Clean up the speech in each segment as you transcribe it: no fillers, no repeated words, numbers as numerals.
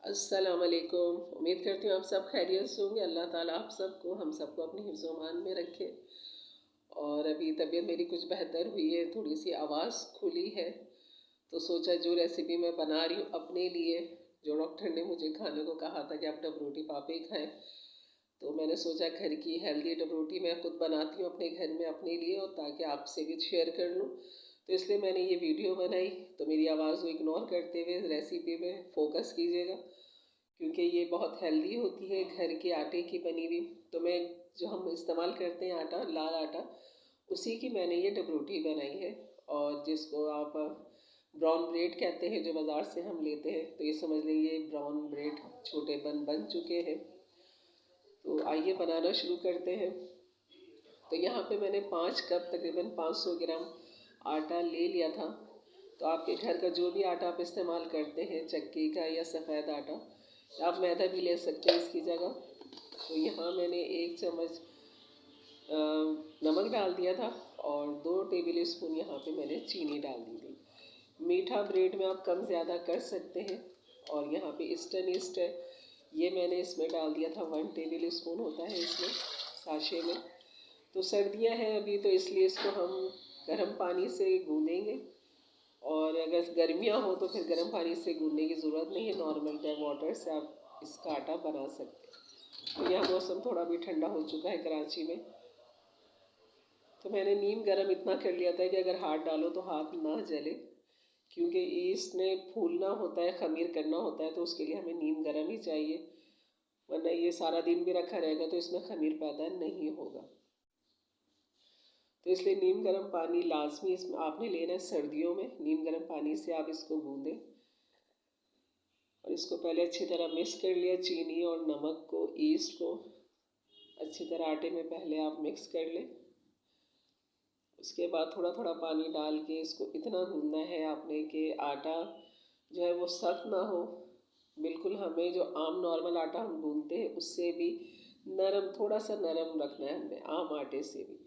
अस्सलाम वालेकुम। उम्मीद करती हूँ आप सब खैरियत से होंगे। अल्लाह ताला आप सबको हम सबको अपनी हिफ्ज़-ओ-मान में रखे। और अभी तबीयत मेरी कुछ बेहतर हुई है, थोड़ी सी आवाज़ खुली है, तो सोचा जो रेसिपी मैं बना रही हूँ अपने लिए, जो डॉक्टर ने मुझे खाने को कहा था कि आप डब रोटी पापे खाएं, तो मैंने सोचा घर की हेल्दी डब रोटी मैं खुद बनाती हूँ अपने घर में अपने लिए, और ताकि आपसे भी शेयर कर लूँ, तो इसलिए मैंने ये वीडियो बनाई। तो मेरी आवाज़ को इग्नोर करते हुए रेसिपी में फ़ोकस कीजिएगा, क्योंकि ये बहुत हेल्दी होती है, घर के आटे की बनी हुई। तो मैं जो हम इस्तेमाल करते हैं आटा, लाल आटा, उसी की मैंने ये डब रोटी बनाई है। और जिसको आप ब्राउन ब्रेड कहते हैं, जो बाज़ार से हम लेते हैं, तो ये समझ लें ये ब्राउन ब्रेड छोटे बन चुके हैं। तो आइए बनाना शुरू करते हैं। तो यहाँ पे मैंने 5 कप तकरीबन 500 ग्राम आटा ले लिया था। तो आपके घर का जो भी आटा आप इस्तेमाल करते हैं, चक्की का या सफ़ेद आटा, आप मैदा भी ले सकते हैं इसकी जगह। तो यहाँ मैंने 1 चम्मच नमक डाल दिया था, और 2 टेबल स्पून यहाँ पे मैंने चीनी डाल दी थी। मीठा ब्रेड में आप कम ज़्यादा कर सकते हैं। और यहाँ पे ईस्टर्न ईस्ट है, ये मैंने इसमें डाल दिया था, 1 टेबल स्पून होता है इसमें साशे में। तो सर्दियाँ हैं अभी, तो इसलिए इसको हम गर्म पानी से गूँदेंगे। और अगर गर्मियाँ हो तो फिर गर्म पानी से गूँधने की ज़रूरत नहीं है, नॉर्मल टैप वाटर से आप इसका आटा बना सकते हैं। तो यह मौसम थोड़ा भी ठंडा हो चुका है कराची में। तो मैंने नीम गरम इतना कर लिया था कि अगर हाथ डालो तो हाथ ना जले, क्योंकि ईस्ट ने फूलना होता है, खमीर करना होता है, तो उसके लिए हमें नीम गरम ही चाहिए, वरना ये सारा दिन भी रखा रहेगा तो इसमें खमीर पैदा नहीं होगा। तो इसलिए नीम गर्म पानी लाजमी इसमें आपने लेना है सर्दियों में। नीम गर्म पानी से आप इसको गूँदें, और इसको पहले अच्छी तरह मिक्स कर लिया, चीनी और नमक को, ईस्ट को अच्छी तरह आटे में पहले आप मिक्स कर लें। उसके बाद थोड़ा थोड़ा पानी डाल के इसको इतना गूँधना है आपने कि आटा जो है वो सख्त ना हो बिल्कुल। हमें जो आम नॉर्मल आटा हम गूँधते हैं उससे भी नरम, थोड़ा सा नरम रखना है हमने, आम आटे से भी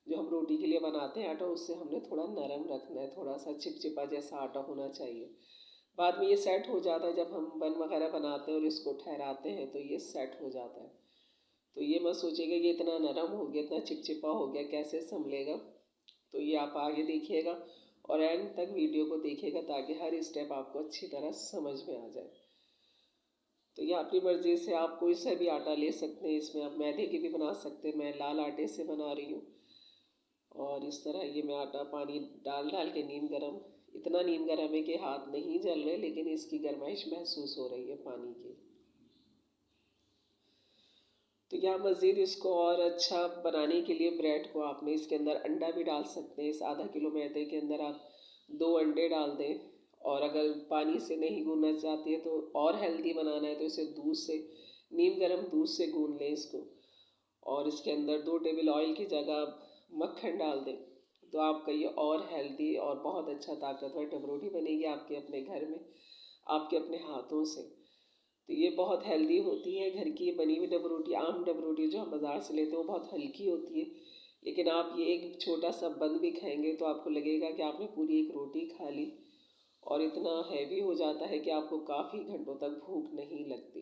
जो हम रोटी के लिए बनाते हैं आटा, उससे हमने थोड़ा नरम रखना है, थोड़ा सा चिपचिपा जैसा आटा होना चाहिए। बाद में ये सेट हो जाता है, जब हम बन वगैरह बनाते हैं और इसको ठहराते हैं तो ये सेट हो जाता है। तो ये मत सोचिएगा कि इतना नरम हो गया, इतना चिपचिपा हो गया, कैसे संभलेगा। तो ये आप आगे देखिएगा और एंड तक वीडियो को देखिएगा, ताकि हर स्टेप आपको अच्छी तरह समझ में आ जाए। तो ये अपनी मर्ज़ी से आप कोई सा भी आटा ले सकते हैं, इसमें आप मैदे की भी बना सकते हैं, मैं लाल आटे से बना रही हूँ। और इस तरह ये मैं आटा पानी डाल डाल के नीम गरम, इतना नीम गरम है कि हाथ नहीं जल रहे, लेकिन इसकी गर्माइश महसूस हो रही है पानी की। तो यहाँ मज़ीद इसको और अच्छा बनाने के लिए ब्रेड को आपने इसके अंदर अंडा भी डाल सकते हैं। इस आधा किलो मैदे के अंदर आप 2 अंडे डाल दें। और अगर पानी से नहीं गूँधना चाहती है तो और हेल्दी बनाना है तो इसे दूध से, नीम गर्म दूध से गूँध लें इसको। और इसके अंदर 2 टेबल ऑयल की जगह आप मक्खन डाल दें, तो आपका ये और हेल्दी और बहुत अच्छा ताकतवर डब रोटी बनेगी आपके अपने घर में, आपके अपने हाथों से। तो ये बहुत हेल्दी होती है, घर की बनी हुई डब रोटी। आम डब रोटी जो हम बाज़ार से लेते हैं वो बहुत हल्की होती है, लेकिन आप ये एक छोटा सा बंद भी खाएंगे तो आपको लगेगा कि आपने पूरी एक रोटी खा ली, और इतना हैवी हो जाता है कि आपको काफ़ी घंटों तक भूख नहीं लगती।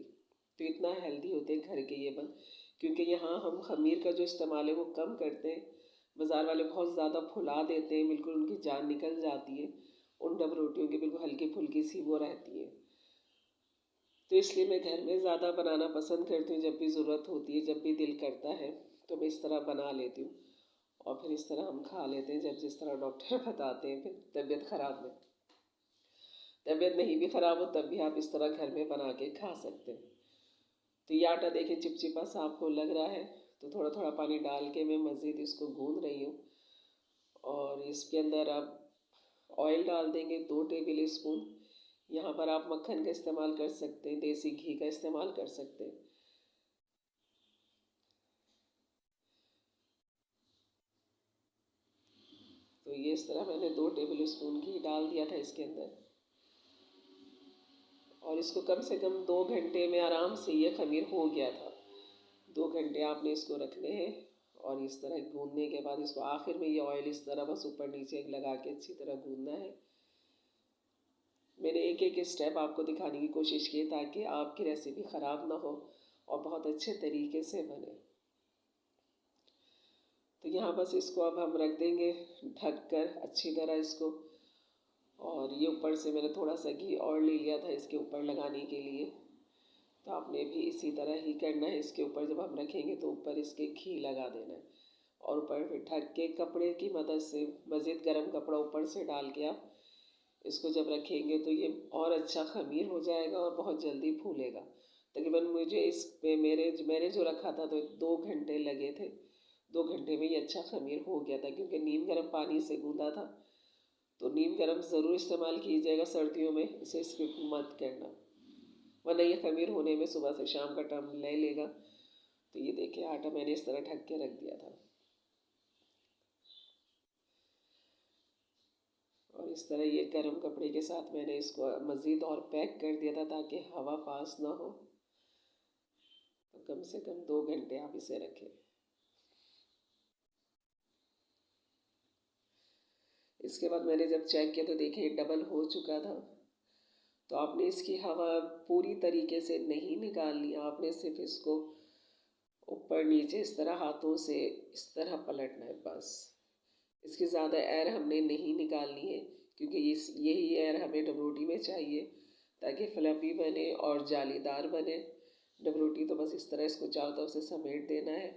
तो इतना हेल्दी होते हैं घर के ये बंद, क्योंकि यहाँ हम खमीर का जो इस्तेमाल है वो कम करते हैं। बाज़ार वाले बहुत ज़्यादा फुला देते हैं, बिल्कुल उनकी जान निकल जाती है उन डब रोटियों की, बिल्कुल हल्की फुल्की सी वो रहती है। तो इसलिए मैं घर में ज़्यादा बनाना पसंद करती हूँ। जब भी ज़रूरत होती है, जब भी दिल करता है, तो मैं इस तरह बना लेती हूँ, और फिर इस तरह हम खा लेते हैं, जब जिस तरह डॉक्टर बताते हैं। फिर तबीयत ख़राब में, तबीयत नहीं भी ख़राब हो तब भी आप इस तरह घर में बना के खा सकते हैं। तो ये आटा देखें चिपचिपा सा आपको लग रहा है, तो थोड़ा थोड़ा पानी डाल के मैं मज़ीद इसको गूँध रही हूँ। और इसके अंदर आप ऑयल डाल देंगे 2 टेबल स्पून। यहाँ पर आप मक्खन का इस्तेमाल कर सकते हैं, देसी घी का इस्तेमाल कर सकते हैं। तो ये इस तरह मैंने 2 टेबल स्पून घी डाल दिया था इसके अंदर, और इसको कम से कम 2 घंटे में आराम से ये खमीर हो गया था। 2 घंटे आपने इसको रखने हैं, और इस तरह गूँधने के बाद इसको आखिर में ये ऑयल इस तरह बस ऊपर नीचे लगा के अच्छी तरह गूँधना है। मैंने एक एक स्टेप आपको दिखाने की कोशिश की ताकि आपकी रेसिपी ख़राब ना हो और बहुत अच्छे तरीके से बने। तो यहाँ बस इसको अब हम रख देंगे ढक कर अच्छी तरह इसको। और ये ऊपर से मैंने थोड़ा सा घी और ले लिया था इसके ऊपर लगाने के लिए। तो आपने भी इसी तरह ही करना है। इसके ऊपर जब हम रखेंगे तो ऊपर इसके घी लगा देना है और ऊपर फिर ढक के कपड़े की मदद से मज़ीद गर्म कपड़ा ऊपर से डाल के आप इसको जब रखेंगे तो ये और अच्छा ख़मीर हो जाएगा और बहुत जल्दी फूलेगा। तकरीबन मुझे इस पे मैंने जो रखा था तो 2 घंटे लगे थे। 2 घंटे में ये अच्छा ख़मीर हो गया था क्योंकि नीम गर्म पानी से गूँधा था। तो नीम गर्म ज़रूर इस्तेमाल कीजिएगा सर्दियों में, इसे स्किप मत करना वरना ये ख़मीर होने में सुबह से शाम का टाइम ले लेगा। तो ये देखिए आटा मैंने इस तरह ढक के रख दिया था और इस तरह ये गर्म कपड़े के साथ मैंने इसको मज़ीद और पैक कर दिया था ताकि हवा पास ना हो। तो कम से कम 2 घंटे आप इसे रखें। इसके बाद मैंने जब चेक किया तो देखिए डबल हो चुका था। तो आपने इसकी हवा पूरी तरीके से नहीं निकालनी, आपने सिर्फ इसको ऊपर नीचे इस तरह हाथों से इस तरह पलटना है बस। इसकी ज़्यादा एयर हमने नहीं निकालनी है क्योंकि यही एयर हमें डबरोटी में चाहिए ताकि फ्लफी बने और जालीदार बने। डबरोटी तो बस इस तरह इसको चारों तरफ से समेट देना है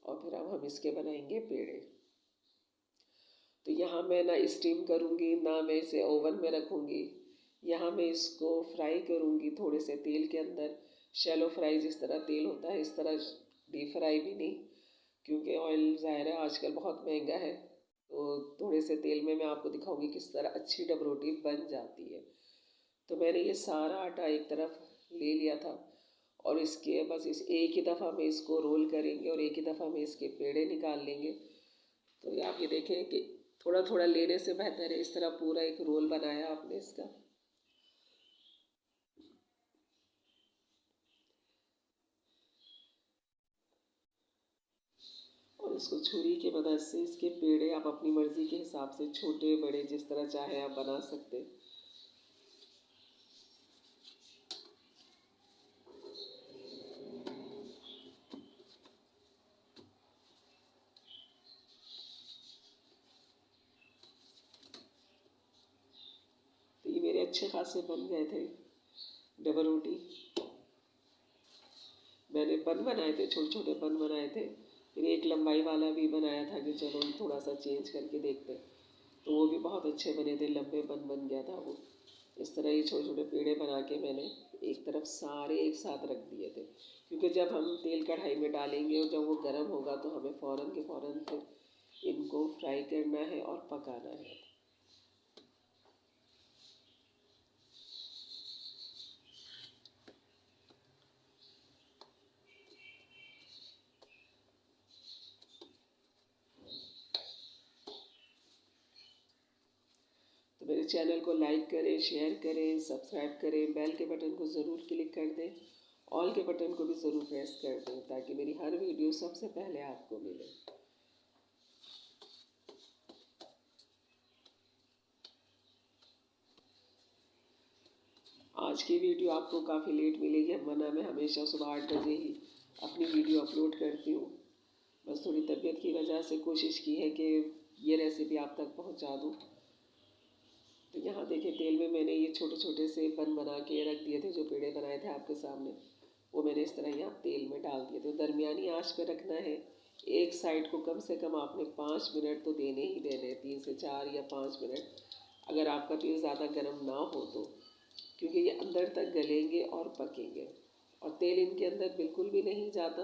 और फिर अब हम इसके बनाएंगे पेड़े। तो यहाँ मैं ना स्टीम करूँगी ना मैं इसे ओवन में रखूँगी। यहाँ मैं इसको फ्राई करूँगी थोड़े से तेल के अंदर, शैलो फ्राई जिस तरह तेल होता है इस तरह, डीप फ्राई भी नहीं क्योंकि ऑयल ज़ाहिर है आजकल बहुत महंगा है। तो थोड़े से तेल में मैं आपको दिखाऊंगी किस तरह अच्छी डबरोटी बन जाती है। तो मैंने ये सारा आटा एक तरफ ले लिया था और इसके बस इस एक ही दफ़ा में इसको रोल करेंगे और एक ही दफ़ा में इसके पेड़े निकाल लेंगे। तो आप ये देखें कि थोड़ा थोड़ा लेने से बेहतर है इस तरह पूरा एक रोल बनाया आपने इसका। और इसको छुरी की मदद से इसके पेड़े आप अपनी मर्ज़ी के हिसाब से छोटे बड़े जिस तरह चाहे आप बना सकते हैं। तो ये मेरे अच्छे खासे बन गए थे डबल रोटी। मैंने बन बनाए थे, छोटे छोटे बन बनाए थे। फिर एक लंबाई वाला भी बनाया था कि चलो थोड़ा सा चेंज करके देखते, तो वो भी बहुत अच्छे बने थे, लंबे बन बन गया था वो। इस तरह ये छोटे छोटे पेड़े बना के मैंने एक तरफ सारे एक साथ रख दिए थे क्योंकि जब हम तेल कढ़ाई में डालेंगे और जब वो गर्म होगा तो हमें फ़ौरन के फ़ौरन फिर इनको फ्राई करना है और पकाना है। तो मेरे चैनल को लाइक करें, शेयर करें, सब्सक्राइब करें, बेल के बटन को ज़रूर क्लिक कर दें, ऑल के बटन को भी ज़रूर प्रेस कर दें ताकि मेरी हर वीडियो सबसे पहले आपको मिले। आज की वीडियो आपको काफ़ी लेट मिलेगी, वरना मैं हमेशा सुबह 8 बजे ही अपनी वीडियो अपलोड करती हूँ। बस थोड़ी तबीयत की वजह से कोशिश की है कि ये रेसिपी आप तक पहुँचा दूँ। तो यहाँ देखिए तेल में मैंने ये छोटे छोटे से बन बना के रख दिए थे, जो पेड़े बनाए थे आपके सामने वो मैंने इस तरह यहाँ तेल में डाल दिए थे। दरमियानी आंच पे रखना है। एक साइड को कम से कम आपने 5 मिनट तो देने ही देने, 3 से 4 या 5 मिनट, अगर आपका तेल ज़्यादा गर्म ना हो तो, क्योंकि ये अंदर तक गलेंगे और पकेंगे और तेल इनके अंदर बिल्कुल भी नहीं जाता,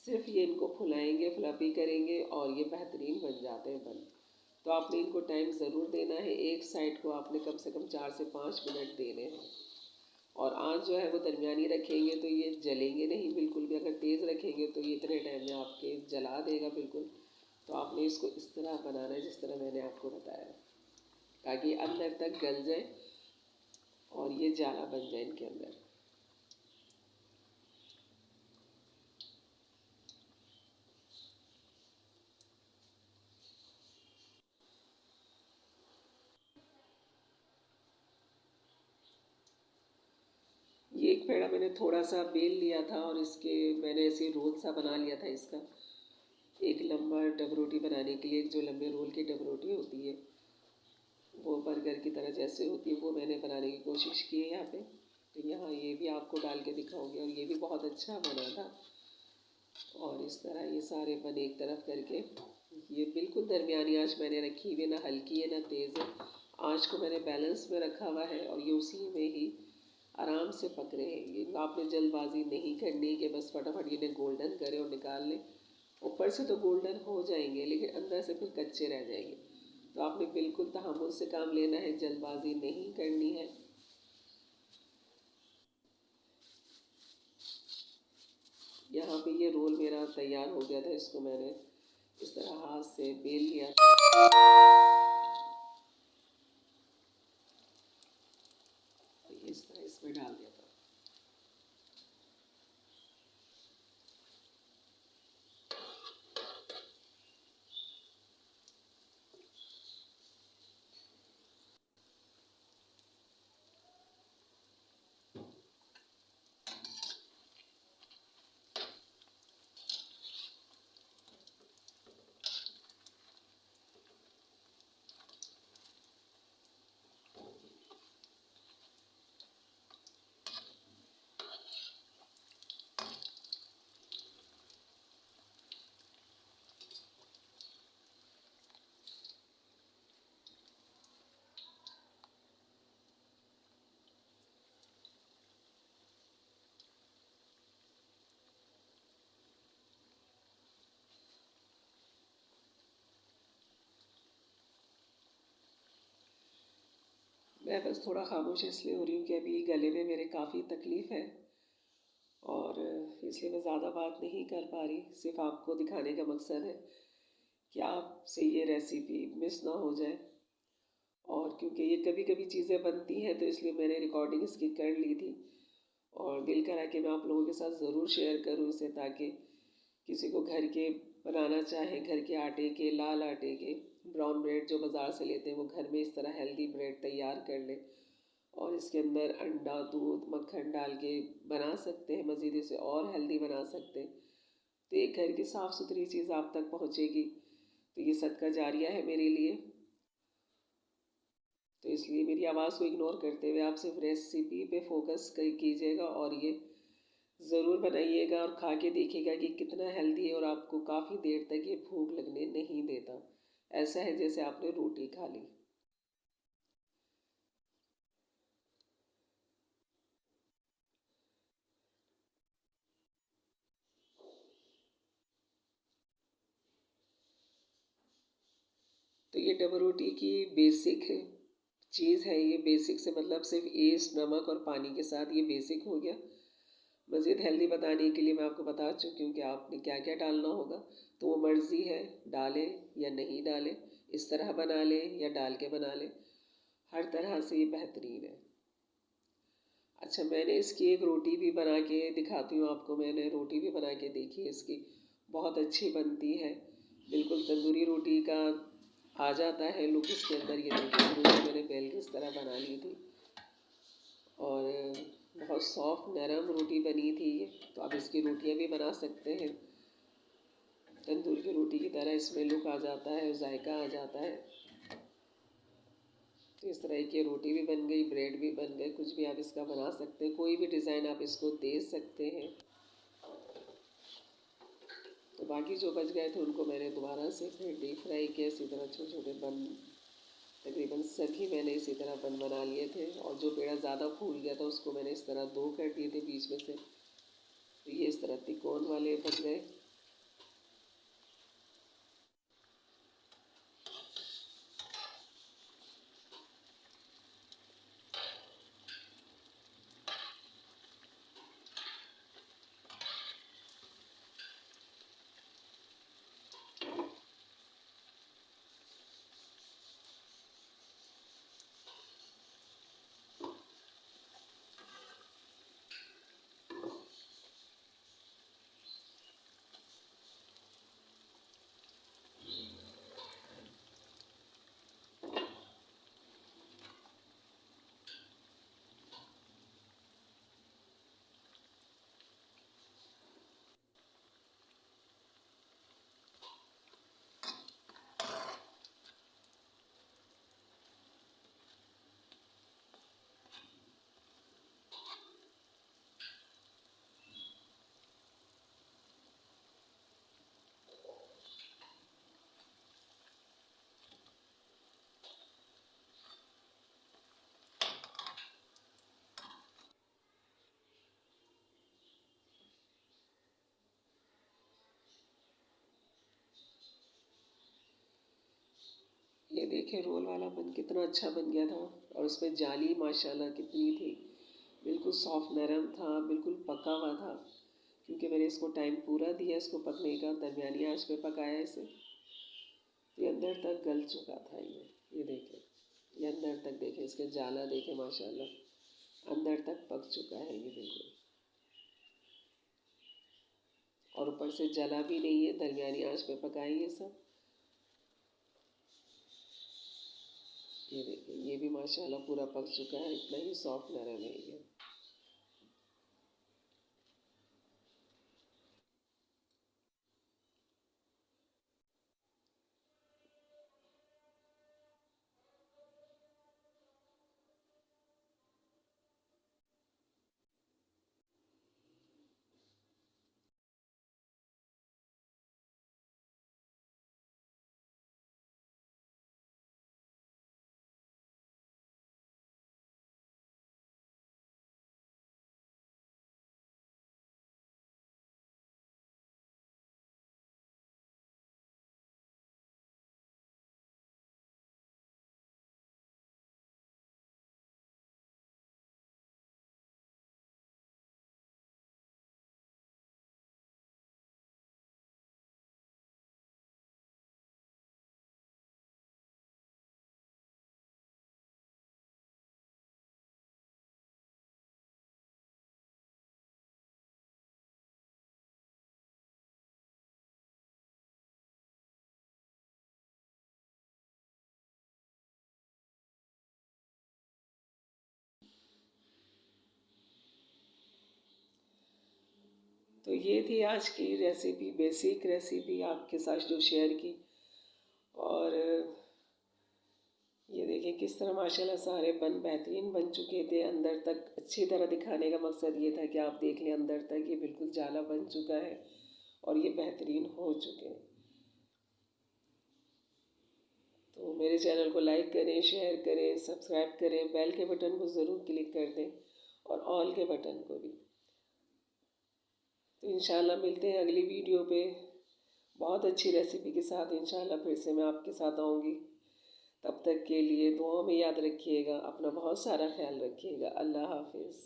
सिर्फ ये इनको फुलाएंगे, फ्लफी करेंगे और ये बेहतरीन बन जाते हैं बन। तो आपने इनको टाइम ज़रूर देना है। एक साइड को आपने कम से कम 4 से 5 मिनट देने हैं और आँच जो है वो दरमियानी रखेंगे तो ये जलेंगे नहीं बिल्कुल भी। अगर तेज़ रखेंगे तो ये इतने टाइम में आपके जला देगा बिल्कुल। तो आपने इसको इस तरह बनाना है जिस तरह मैंने आपको बताया ताकि अंदर तक गल जाए और ये जाला बन जाए इनके अंदर। एक पेड़ा मैंने थोड़ा सा बेल लिया था और इसके मैंने ऐसे रोल सा बना लिया था इसका। एक लंबा डब रोटी बनाने के लिए जो लंबे रोल की डब रोटी होती है, वो बर्गर की तरह जैसे होती है, वो मैंने बनाने की कोशिश की है यहाँ पे। तो यहाँ ये भी आपको डाल के दिखाऊंगी और ये भी बहुत अच्छा बना था। और इस तरह ये सारे बन एक तरफ करके, ये बिल्कुल दरमियानी आंच मैंने रखी हुई, ना हल्की है ना तेज़ है। आंच को मैंने बैलेंस में रखा हुआ है और ये उसी में ही आराम से पक रहे हैं। ये आपने जल्दबाजी नहीं करनी कि बस फटाफट इन्हें गोल्डन करें और निकाल लें। ऊपर से तो गोल्डन हो जाएंगे लेकिन अंदर से फिर कच्चे रह जाएंगे। तो आपने बिल्कुल तहम्मुल से काम लेना है, जल्दबाजी नहीं करनी है। यहाँ पे ये रोल मेरा तैयार हो गया था, इसको मैंने इस तरह हाथ से बेल लिया था। इस तरह इसमें डाल दिया था। मैं बस थोड़ा खामोश इसलिए हो रही हूँ कि अभी गले में मेरे काफ़ी तकलीफ़ है और इसलिए मैं ज़्यादा बात नहीं कर पा रही। सिर्फ आपको दिखाने का मकसद है कि आपसे ये रेसिपी मिस ना हो जाए। और क्योंकि ये कभी कभी चीज़ें बनती हैं तो इसलिए मैंने रिकॉर्डिंग इसकी कर ली थी और दिल करा कि मैं आप लोगों के साथ ज़रूर शेयर करूँ इसे, ताकि किसी को घर के बनाना चाहे, घर के आटे के, लाल आटे के ब्राउन ब्रेड जो बाज़ार से लेते हैं, वो घर में इस तरह हेल्दी ब्रेड तैयार कर ले और इसके अंदर अंडा, दूध, मक्खन डाल के बना सकते हैं। मज़ीद इसे और हेल्दी बना सकते हैं। तो एक घर की साफ़ सुथरी चीज़ आप तक पहुँचेगी, तो ये सदका जारिया है मेरे लिए। तो इसलिए मेरी आवाज़ को इग्नोर करते हुए आप सिर्फ रेसिपी पे फोकस कीजिएगा और ये ज़रूर बनाइएगा और खा के देखिएगा कि कितना हेल्दी है और आपको काफ़ी देर तक ये भूख लगने नहीं देता। ऐसा है जैसे आपने रोटी खा ली। तो ये डबल रोटी की बेसिक चीज़ है। ये बेसिक से मतलब सिर्फ ईस्ट, नमक और पानी के साथ ये बेसिक हो गया। मज़ीद हेल्दी बताने के लिए मैं आपको बता चुकी हूँ कि आपने क्या क्या डालना होगा। तो वो मर्ज़ी है, डालें या नहीं डालें, इस तरह बना लें या डाल के बना लें, हर तरह से ये बेहतरीन है। अच्छा, मैंने इसकी एक रोटी भी बना के दिखाती हूँ आपको। मैंने रोटी भी बना के देखी है इसकी, बहुत अच्छी बनती है। बिल्कुल तंदूरी रोटी का आ जाता है लुक इसके अंदर। ये देखिए रोटी मैंने बेल के इस तरह बना ली थी और बहुत सॉफ्ट नरम रोटी बनी थी ये। तो आप इसकी रोटियां भी बना सकते हैं तंदूर की रोटी की तरह, इसमें लुक आ जाता है, जायका आ जाता है। तो इस तरह की रोटी भी बन गई, ब्रेड भी बन गए, कुछ भी आप इसका बना सकते हैं, कोई भी डिज़ाइन आप इसको दे सकते हैं। तो बाकी जो बच गए थे उनको मैंने दोबारा से फिर डीप फ्राई किया इसी तरह छोटे छोटे बन। तकरीबन सभी मैंने इसी तरह बन बना लिए थे और जो पेड़ा ज़्यादा फूल गया था उसको मैंने इस तरह दो कर दिए थे बीच में से। तो ये इस तरह तिकोन वाले बच गए। देखिए रोल वाला बन कितना अच्छा बन गया था। और उसमें जाली माशाल्लाह कितनी थी, बिल्कुल सॉफ्ट नरम था, बिल्कुल पका हुआ था। क्योंकि मैंने इसको टाइम पूरा दिया इसको पकने का, दरमियानी आंच पे पकाया इसे, तो ये अंदर तक गल चुका था। ये देखें, ये अंदर तक देखें, इसके जाला देखें माशाल्लाह अंदर तक पक चुका है ये बिल्कुल। और ऊपर से जला भी नहीं है, दरमियानी आंच पे पकाएं ये सब। ये देखिए ये भी माशाल्लाह पूरा पक चुका है, इतना ही सॉफ्ट नरम है ये। तो ये थी आज की रेसिपी, बेसिक रेसिपी आपके साथ जो शेयर की। और ये देखिए किस तरह माशाल्लाह सारे बेहतरीन बन चुके थे। अंदर तक अच्छी तरह दिखाने का मकसद ये था कि आप देख लें अंदर तक ये बिल्कुल जाला बन चुका है और ये बेहतरीन हो चुके हैं। तो मेरे चैनल को लाइक करें, शेयर करें, सब्सक्राइब करें, बेल के बटन को ज़रूर क्लिक कर दें और ऑल के बटन को भी। तो इंशाल्लाह मिलते हैं अगली वीडियो पे बहुत अच्छी रेसिपी के साथ। इंशाल्लाह फिर से मैं आपके साथ आऊँगी। तब तक के लिए दुआ में याद रखिएगा, अपना बहुत सारा ख्याल रखिएगा। अल्लाह हाफिज़।